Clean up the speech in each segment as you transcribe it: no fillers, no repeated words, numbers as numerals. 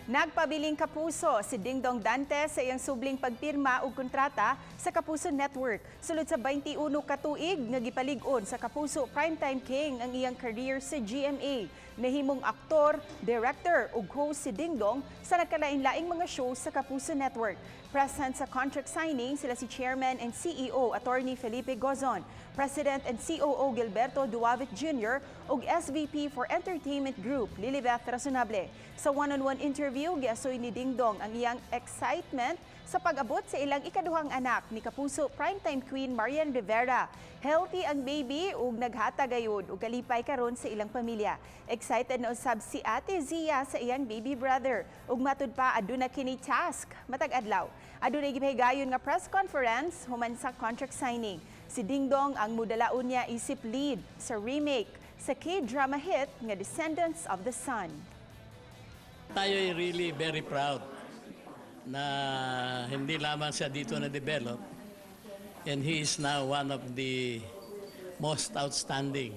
Nagpabiling Kapuso si Dingdong Dantes sa iyang subling pagpirma og kontrata sa Kapuso Network. Sulod sa 21 ka tuig nga gipalig-on sa Kapuso Primetime King ang iyang career sa GMA. Nahimong aktor, director ug host si Dingdong sa nagkalain-laing mga show sa Kapuso Network. Present sa contract signing sila si Chairman and CEO Attorney Felipe Gozon, President and COO Gilberto Duavit Jr. ug SVP for Entertainment Group Lilibeth Razonable. Sa one-on-one interview, giasoy ni Dingdong ang iyang excitement sa pag-abot sa ilang ikaduhang anak ni Kapuso Primetime Queen Marian Rivera. Healthy ang baby ug naghata gayud ug kalipay karon sa ilang pamilya. Excited na usab si Ate Zia sa iyang baby brother ug matud pa aduna kini task matag adlaw. Adunay gipahigayon nga press conference human sa contract signing. Si Dingdong ang mudalaon niya isip lead sa remake sa K-drama hit nga Descendants of the Sun. Tayo ay really very proud na hindi lamang siya dito na-develop, and he is now one of the most outstanding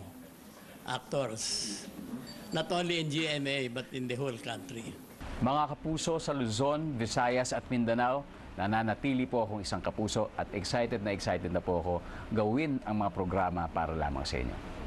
actors, not only in GMA but in the whole country. Mga kapuso sa Luzon, Visayas at Mindanao, nananatili po akong isang kapuso at excited na po ako gawin ang mga programa para lamang sa inyo.